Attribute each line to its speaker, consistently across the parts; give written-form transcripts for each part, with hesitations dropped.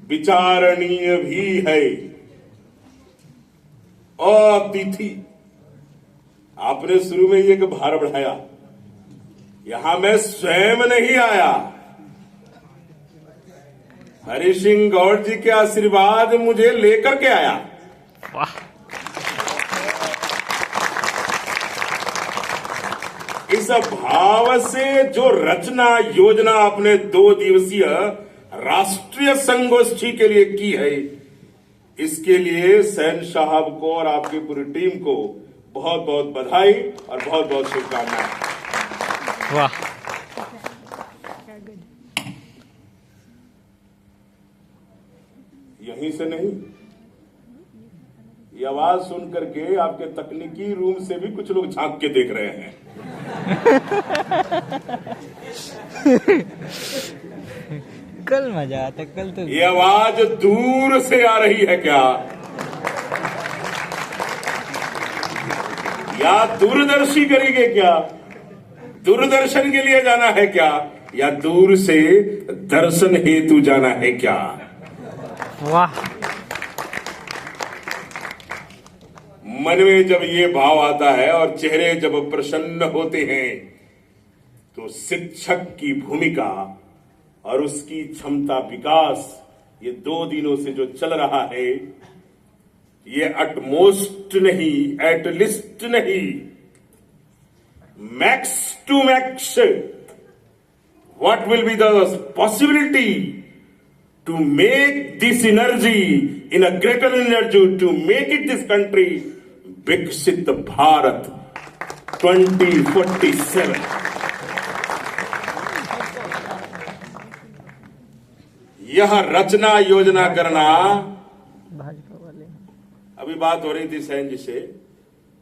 Speaker 1: विचारणीय भी है। अतिथि, आपने शुरू में एक भार बढ़ाया, यहां मैं स्वयं नहीं आया, हरि सिंह गौड़ जी के आशीर्वाद मुझे लेकर के आया।
Speaker 2: वाह।
Speaker 1: इस भाव से जो रचना योजना आपने 2 दिवसीय राष्ट्रीय संगोष्ठी के लिए की है, इसके लिए सैन साहब को और आपकी पूरी टीम को बहुत बहुत बधाई और बहुत बहुत शुभकामनाएं।
Speaker 2: वाह।
Speaker 1: यहीं से नहीं, ये आवाज सुन करके आपके तकनीकी रूम से भी कुछ लोग झांक के देख रहे हैं।
Speaker 2: कल मजा आता, कल तो
Speaker 1: ये आवाज दूर से आ रही है क्या, या दूरदर्शी करेंगे क्या, दूरदर्शन के लिए जाना है क्या, या दूर से दर्शन हेतु जाना है क्या?
Speaker 2: वाह।
Speaker 1: मन में जब ये भाव आता है और चेहरे जब प्रसन्न होते हैं, तो शिक्षक की भूमिका और उसकी क्षमता विकास ये 2 दिनों से जो चल रहा है, ये एटमोस्ट नहीं, एटलिस्ट नहीं, max to max. What will be the possibility to make this energy in a greater energy, to make it this country विकसित भारत 2047। यह रचना योजना करना।
Speaker 2: भाजपा वाले
Speaker 1: अभी बात हो रही थी सैन जी से,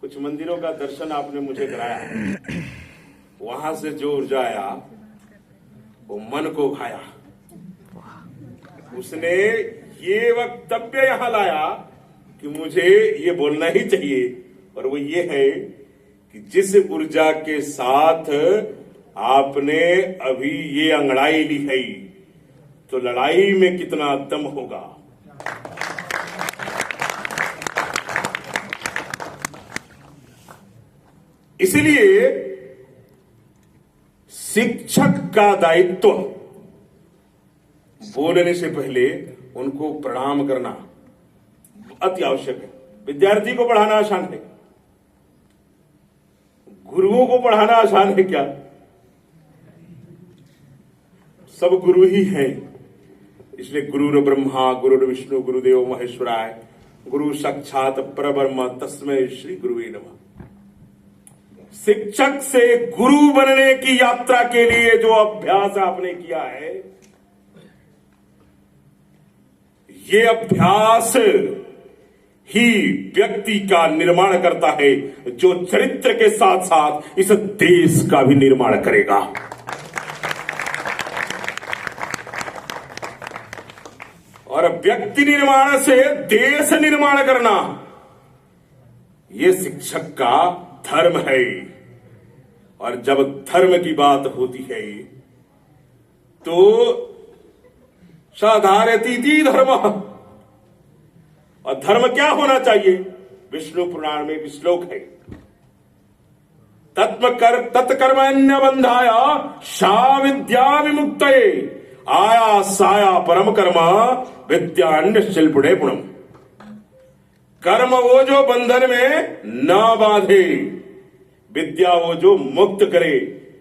Speaker 1: कुछ मंदिरों का दर्शन आपने मुझे कराया, वहां से जो ऊर्जा आया वो मन को खाया। उसने ये वक्तव्य यहां लाया कि मुझे ये बोलना ही चाहिए, और वो ये है कि जिस ऊर्जा के साथ आपने अभी ये अंगड़ाई ली है, तो लड़ाई में कितना दम होगा। इसलिए शिक्षक का दायित्व, बोलने से पहले उनको प्रणाम करना अति आवश्यक है। विद्यार्थी को पढ़ाना आसान है, गुरुओं को पढ़ाना आसान है क्या? सब गुरु ही हैं। इसलिए गुरुर ब्रह्मा गुरुर विष्णु गुरुदेव महेश्वराय, गुरु साक्षात परब्रह्म तस्मै श्री गुरुवे नमः। शिक्षक से गुरु बनने की यात्रा के लिए जो अभ्यास आपने किया है, ये अभ्यास ही व्यक्ति का निर्माण करता है, जो चरित्र के साथ साथ इस देश का भी निर्माण करेगा। और व्यक्ति निर्माण से देश निर्माण करना, ये शिक्षक का धर्म है। और जब धर्म की बात होती है तो साधारतीति धर्म। और धर्म क्या होना चाहिए? विष्णु पुराण में श्लोक है, तत्कर्मण्य बंधाय सा विद्या विमुक्तये आया साया परम कर्म विद्यान्य शिल्पुणे पुणम। कर्म वो जो बंधन में न बांधे, विद्या वो जो मुक्त करे।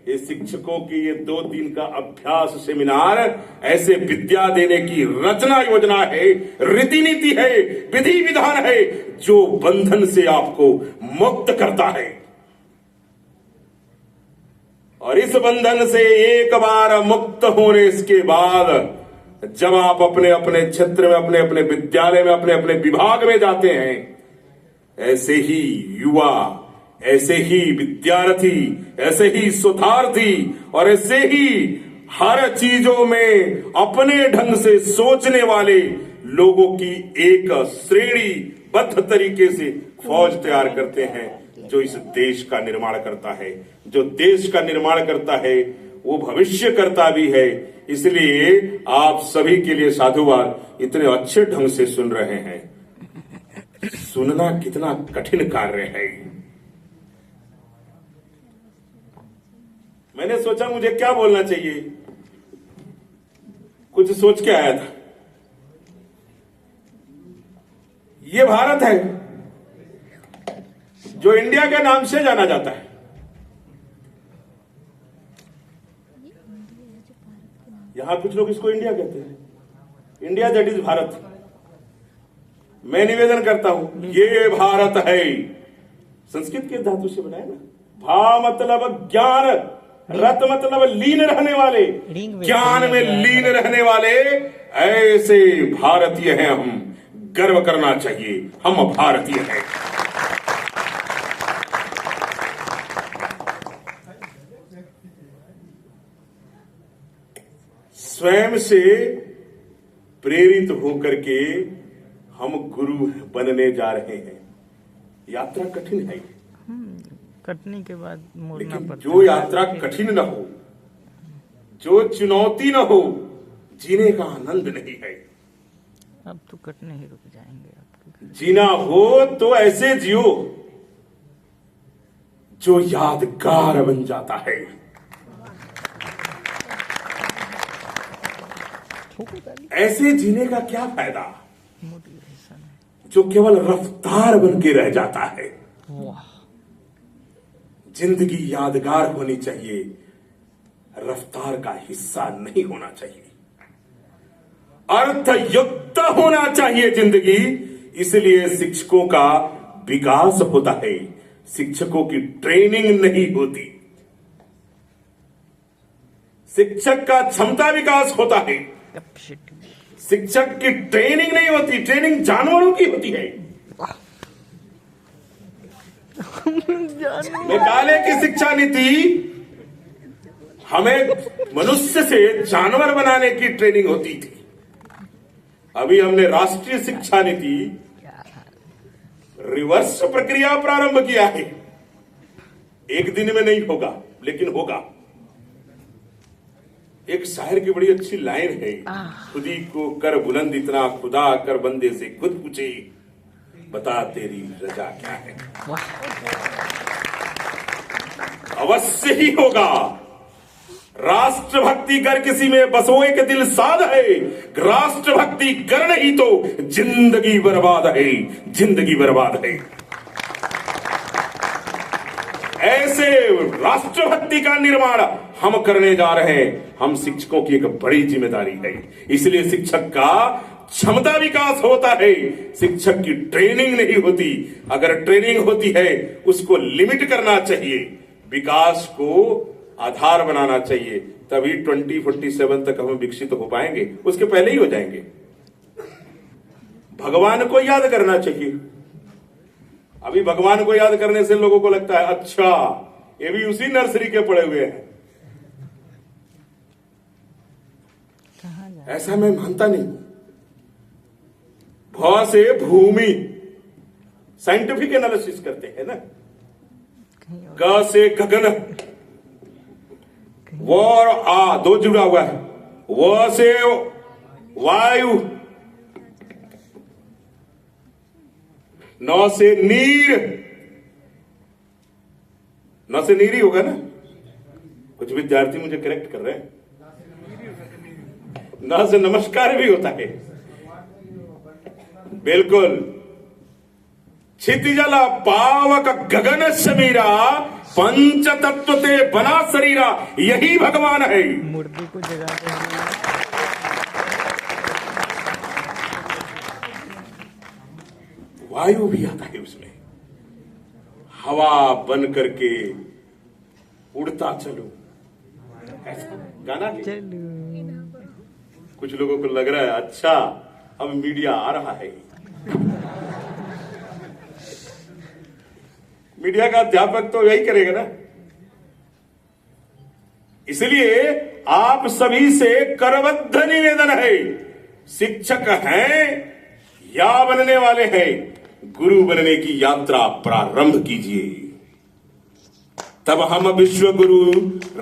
Speaker 1: ये शिक्षकों की ये 2 दिन का अभ्यास सेमिनार ऐसे विद्या देने की रचना योजना है, रीति नीति है, विधि विधान है, जो बंधन से आपको मुक्त करता है। और इस बंधन से एक बार मुक्त होने के बाद जब आप अपने अपने क्षेत्र में, अपने अपने विद्यालय में, अपने अपने विभाग में जाते हैं, ऐसे ही युवा, ऐसे ही विद्यार्थी, ऐसे ही शोधार्थी और ऐसे ही हर चीजों में अपने ढंग से सोचने वाले लोगों की एक श्रेणीबद्ध तरीके से फौज तैयार करते हैं, जो इस देश का निर्माण करता है। जो देश का निर्माण करता है वो भविष्य करता भी है। इसलिए आप सभी के लिए साधुवाद इतने अच्छे ढंग से सुन रहे हैं। सुनना कितना कठिन कार्य है। मैंने सोचा मुझे क्या बोलना चाहिए, कुछ सोच के आया था। ये भारत है जो इंडिया के नाम से जाना जाता है। यहां कुछ लोग इसको इंडिया कहते हैं। India that is Bharat. मैं निवेदन करता हूं, ये भारत है। संस्कृत के धातु से बनाया ना। भा मतलब ज्ञान, रत मतलब लीन रहने वाले, ज्ञान में लीन रहने वाले। ऐसे भारतीय हैं हम। गर्व करना चाहिए, हम भारतीय हैं। स्वयं से प्रेरित होकर के हम गुरु बनने जा रहे हैं। यात्रा कठिन है,
Speaker 2: कटने के बाद मोड़ना
Speaker 1: लेकिन
Speaker 2: पड़ता
Speaker 1: जो यात्रा कठिन न हो, जो चुनौती न हो, जीने का आनंद नहीं है।
Speaker 2: अब तो कटने ही रुक जाएंगे आपके।
Speaker 1: जीना हो तो ऐसे जियो जो यादगार बन जाता है। ऐसे जीने का क्या फायदा
Speaker 2: मोटिवेशन है।
Speaker 1: जो केवल रफ्तार बन के रह जाता है।
Speaker 2: वाह,
Speaker 1: जिंदगी यादगार होनी चाहिए, रफ्तार का हिस्सा नहीं होना चाहिए। अर्थयुक्त होना चाहिए जिंदगी। इसलिए शिक्षकों का विकास होता है, शिक्षकों की ट्रेनिंग नहीं होती। शिक्षक का क्षमता विकास होता है, शिक्षक की ट्रेनिंग नहीं होती। ट्रेनिंग जानवरों की होती है। मेघालय की शिक्षा नीति हमें मनुष्य से जानवर बनाने की ट्रेनिंग होती थी। अभी हमने राष्ट्रीय शिक्षा नीति रिवर्स प्रक्रिया प्रारंभ किया है। एक दिन में नहीं होगा, लेकिन होगा। एक शायर की बड़ी अच्छी लाइन है, खुदी को कर बुलंद इतना, खुदा कर बंदे से खुद पूछे, बता तेरी रजा क्या है। अवश्य ही होगा। राष्ट्रभक्ति कर किसी में बसोए के दिल साध है। राष्ट्रभक्ति कर नहीं तो जिंदगी बर्बाद है, जिंदगी बर्बाद है। ऐसे राष्ट्रभक्ति का निर्माण हम करने जा रहे हैं। हम शिक्षकों की एक बड़ी जिम्मेदारी है। इसलिए शिक्षक का क्षमता विकास होता है, शिक्षक की ट्रेनिंग नहीं होती। अगर ट्रेनिंग होती है उसको लिमिट करना चाहिए, विकास को आधार बनाना चाहिए। तभी 2047 तक हम विकसित हो पाएंगे। उसके पहले ही हो जाएंगे। भगवान को याद करना चाहिए। अभी भगवान को याद करने से लोगों को लगता है अच्छा ये भी उसी नर्सरी के पड़े हुए हैं। ऐसा मैं मानता नहीं। भ से भूमि साइंटिफिक एनालिसिस करते हैं ना। ग से गगन, व और आ दो जुड़ा हुआ है। व से वायु, नौ से नीर, नौ से नीर ही होगा ना। कुछ विद्यार्थी मुझे करेक्ट कर रहे हैं। नौ से नमस्कार भी होता है। बिल्कुल। क्षितिजल पावक गगन समीरा, पंच तत्व ते बना शरीरा, यही भगवान है।
Speaker 2: मुर्दी को जगाते हैं।
Speaker 1: वायु भी आता है उसमें। हवा बन करके उड़ता चलो, ऐसा गाना है।
Speaker 2: चलो
Speaker 1: कुछ लोगों को लग रहा है अच्छा अब मीडिया आ रहा है। मीडिया का अध्यापक तो यही करेगा ना। इसलिए आप सभी से करबद्ध निवेदन है, शिक्षक हैं या बनने वाले हैं, गुरु बनने की यात्रा प्रारंभ कीजिए। तब हम विश्व गुरु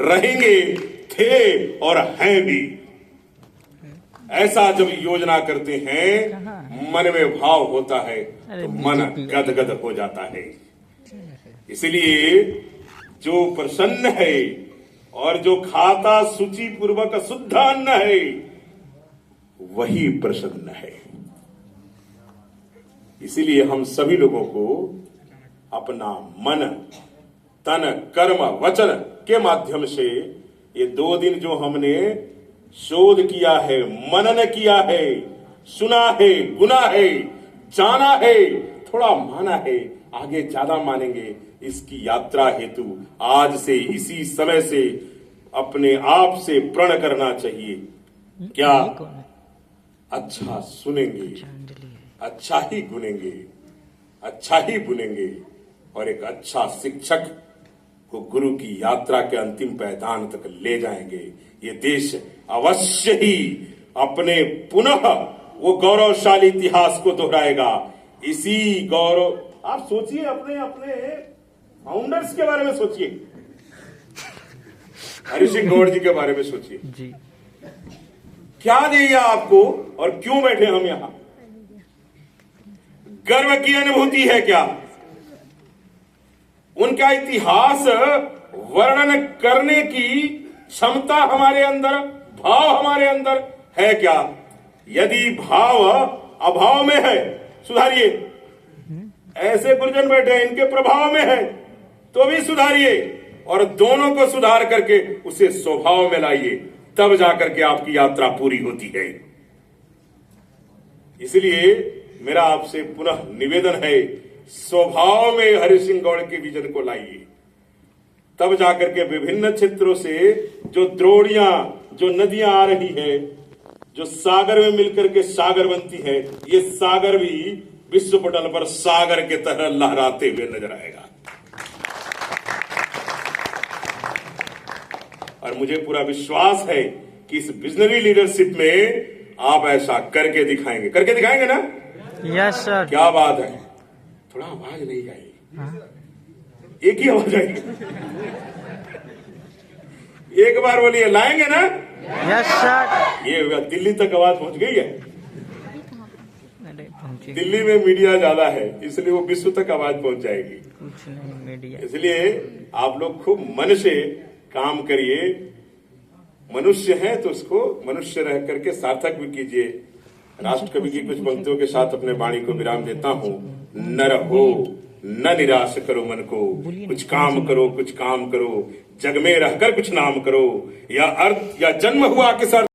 Speaker 1: रहेंगे, थे और हैं भी। ऐसा जब योजना करते हैं, मन में भाव होता है तो मन गदगद हो जाता है। इसलिए जो प्रसन्न है और जो खाता शुचि पूर्वक शुद्ध अन्न है, वही प्रसन्न है। इसीलिए हम सभी लोगों को अपना मन, तन, कर्म, वचन के माध्यम से ये 2 दिन जो हमने शोध किया है, मनन किया है, सुना है, गुना है, जाना है, थोड़ा माना है, आगे ज्यादा मानेंगे। इसकी यात्रा हेतु आज से इसी समय से अपने आप से प्रण करना चाहिए। क्या? अच्छा सुनेंगे, अच्छा ही गुनेंगे, अच्छा ही बुनेंगे और एक अच्छा शिक्षक को गुरु की यात्रा के अंतिम पैदान तक ले जाएंगे। ये देश अवश्य ही अपने पुनः वो गौरवशाली इतिहास को दोहराएगा। इसी गौरव, आप सोचिए, अपने अपने फाउंडर्स के बारे में सोचिए, हरि सिंह गौड़ जी के बारे में सोचिए
Speaker 2: जी।
Speaker 1: क्या दिया आपको और क्यों बैठे हम यहां? गर्व की अनुभूति है क्या? उनका इतिहास वर्णन करने की क्षमता हमारे अंदर, भाव हमारे अंदर है क्या? यदि भाव अभाव में है, सुधारिए। ऐसे गुरुजन बैठे हैं, इनके प्रभाव में है तो भी सुधारिए, और दोनों को सुधार करके उसे स्वभाव में लाइए, तब जाकर के आपकी यात्रा पूरी होती है। इसलिए मेरा आपसे पुनः निवेदन है, स्वभाव में हरि सिंह गौड़ के विजन को लाइए, तब जाकर के विभिन्न क्षेत्रों से जो द्रोणियां, जो नदियां आ रही है, जो सागर में मिलकर के सागर बनती है, ये सागर भी विश्व पटल पर सागर के तरह लहराते हुए नजर आएगा। और मुझे पूरा विश्वास है कि इस विजनरी लीडरशिप में आप ऐसा करके दिखाएंगे। करके दिखाएंगे ना?
Speaker 2: Yes sir.
Speaker 1: क्या बात है? थोड़ा आवाज नहीं आएगी, एक ही आवाज आएगी। एक बार बोलिए, लाएंगे ना?
Speaker 2: Yes sir.
Speaker 1: ये दिल्ली तक आवाज पहुंच गई है।
Speaker 2: अरे पहुंची।
Speaker 1: दिल्ली में मीडिया ज्यादा है, इसलिए वो विश्व तक आवाज पहुंच जाएगी।
Speaker 2: कुछ नहीं मीडिया।
Speaker 1: इसलिए आप लोग खूब मन से काम करिए। मनुष्य है तो उसको मनुष्य रह करके सार्थक भी कीजिए। राष्ट्र कवि की कुछ पंक्तियों के साथ अपने वाणी को विराम देता हूं। न रहो, न निराश करो मन को, कुछ काम करो, कुछ काम करो, जग में रहकर कुछ नाम करो। या अर्थ या जन्म हुआ किस अर्थ